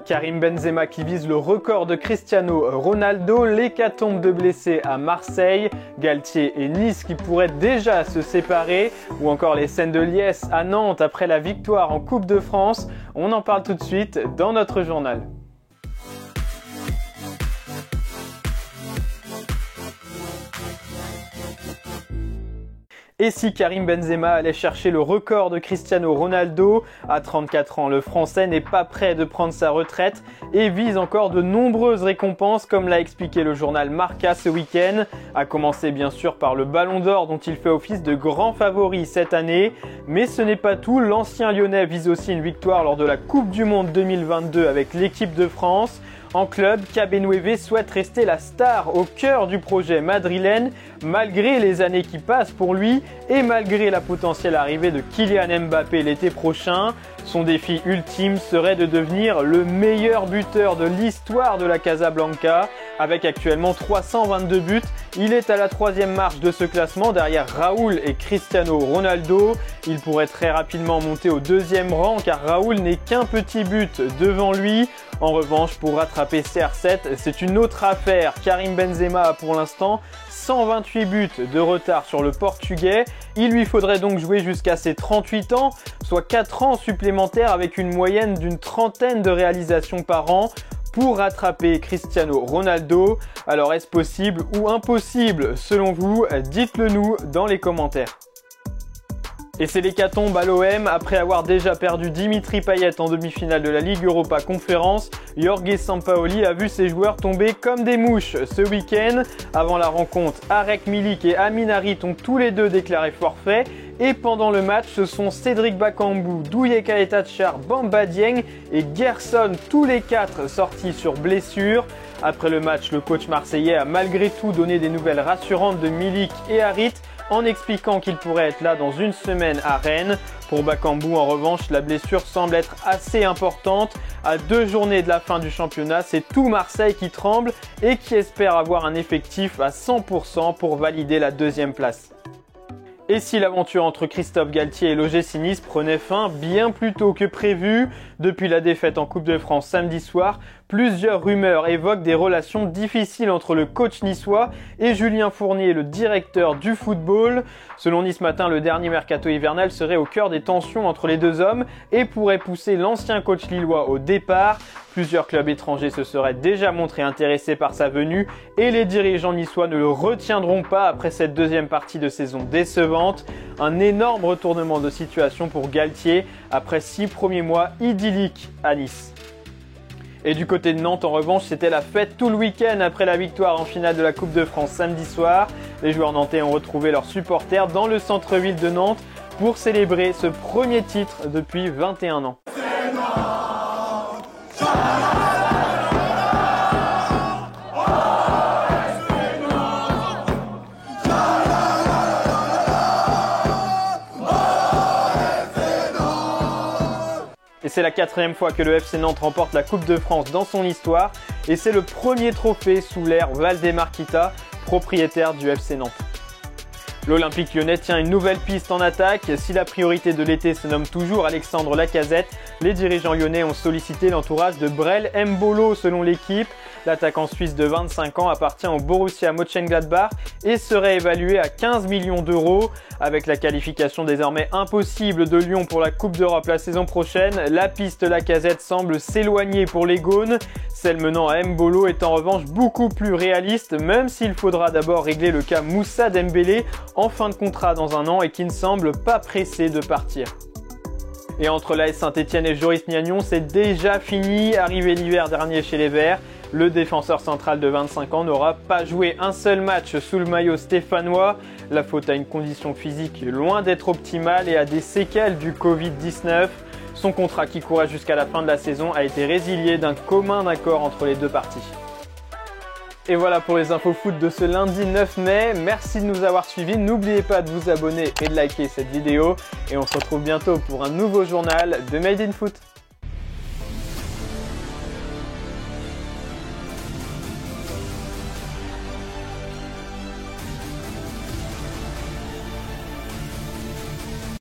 Karim Benzema qui vise le record de Cristiano Ronaldo, l'hécatombe de blessés à Marseille, Galtier et Nice qui pourraient déjà se séparer, ou encore les scènes de liesse à Nantes après la victoire en Coupe de France. On en parle tout de suite dans notre journal. Et si Karim Benzema allait chercher le record de Cristiano Ronaldo, à 34 ans, le Français n'est pas prêt de prendre sa retraite et vise encore de nombreuses récompenses comme l'a expliqué le journal Marca ce week-end, à commencer bien sûr par le Ballon d'Or dont il fait office de grand favori cette année. Mais ce n'est pas tout, l'ancien Lyonnais vise aussi une victoire lors de la Coupe du Monde 2022 avec l'équipe de France. En club, Cabenoueve souhaite rester la star au cœur du projet madrilène, malgré les années qui passent pour lui et malgré la potentielle arrivée de Kylian Mbappé l'été prochain. Son défi ultime serait de devenir le meilleur buteur de l'histoire de la Casablanca. Avec actuellement 322 buts, il est à la 3e marche de ce classement derrière Raoul et Cristiano Ronaldo. Il pourrait très rapidement monter au 2e rang car Raoul n'est qu'un petit but devant lui. En revanche, pour rattraper CR7, c'est une autre affaire. Karim Benzema a pour l'instant 128 buts de retard sur le Portugais. Il lui faudrait donc jouer jusqu'à ses 38 ans, soit 4 ans supplémentaires avec une moyenne d'une trentaine de réalisations par an pour rattraper Cristiano Ronaldo. Alors est-ce possible ou impossible selon vous? Dites-le nous dans les commentaires. Et c'est l'hécatombe à l'OM. Après avoir déjà perdu Dimitri Payet en demi-finale de la Ligue Europa Conférence, Jorge Sampaoli a vu ses joueurs tomber comme des mouches ce week-end. Avant la rencontre, Arek Milik et Amin Harit ont tous les deux déclaré forfait. Et pendant le match, ce sont Cédric Bakambu, Douye Kaetachar, Bamba Dieng et Gerson, tous les 4 sortis sur blessure. Après le match, le coach marseillais a malgré tout donné des nouvelles rassurantes de Milik et Harit, en expliquant qu'il pourrait être là dans une semaine à Rennes. Pour Bakambu, en revanche, la blessure semble être assez importante. À 2 journées de la fin du championnat, c'est tout Marseille qui tremble et qui espère avoir un effectif à 100% pour valider la 2e place. Et si l'aventure entre Christophe Galtier et l'OGC Nice prenait fin bien plus tôt que prévu, depuis la défaite en Coupe de France samedi soir, plusieurs rumeurs évoquent des relations difficiles entre le coach niçois et Julien Fournier, le directeur du football. Selon Nice Matin, le dernier mercato hivernal serait au cœur des tensions entre les deux hommes et pourrait pousser l'ancien coach lillois au départ. Plusieurs clubs étrangers se seraient déjà montrés intéressés par sa venue et les dirigeants niçois ne le retiendront pas après cette 2e partie de saison décevante. Un énorme retournement de situation pour Galtier après 6 premiers mois idylliques à Nice. Et du côté de Nantes, en revanche, c'était la fête tout le week-end après la victoire en finale de la Coupe de France samedi soir. Les joueurs nantais ont retrouvé leurs supporters dans le centre-ville de Nantes pour célébrer ce premier titre depuis 21 ans. Et c'est la 4e fois que le FC Nantes remporte la Coupe de France dans son histoire et c'est le premier trophée sous l'ère Valdemarquita, propriétaire du FC Nantes. L'Olympique Lyonnais tient une nouvelle piste en attaque. Si la priorité de l'été se nomme toujours Alexandre Lacazette, les dirigeants lyonnais ont sollicité l'entourage de Brel Mbolo selon l'équipe. L'attaquant suisse de 25 ans appartient au Borussia Mönchengladbach et serait évalué à 15 millions d'euros. Avec la qualification désormais impossible de Lyon pour la Coupe d'Europe la saison prochaine, la piste Lacazette semble s'éloigner pour les Gaunes. Celle menant à Mbolo est en revanche beaucoup plus réaliste, même s'il faudra d'abord régler le cas Moussa Dembélé en fin de contrat dans un an et qui ne semble pas pressé de partir. Et entre l'AS Saint-Etienne et Joris Gnagnon, c'est déjà fini. Arrivé l'hiver dernier chez les Verts, le défenseur central de 25 ans n'aura pas joué un seul match sous le maillot stéphanois. La faute à une condition physique loin d'être optimale et à des séquelles du Covid-19. Son contrat qui courait jusqu'à la fin de la saison a été résilié d'un commun accord entre les deux parties. Et voilà pour les infos foot de ce lundi 9 mai. Merci de nous avoir suivis. N'oubliez pas de vous abonner et de liker cette vidéo. Et on se retrouve bientôt pour un nouveau journal de Made in Foot.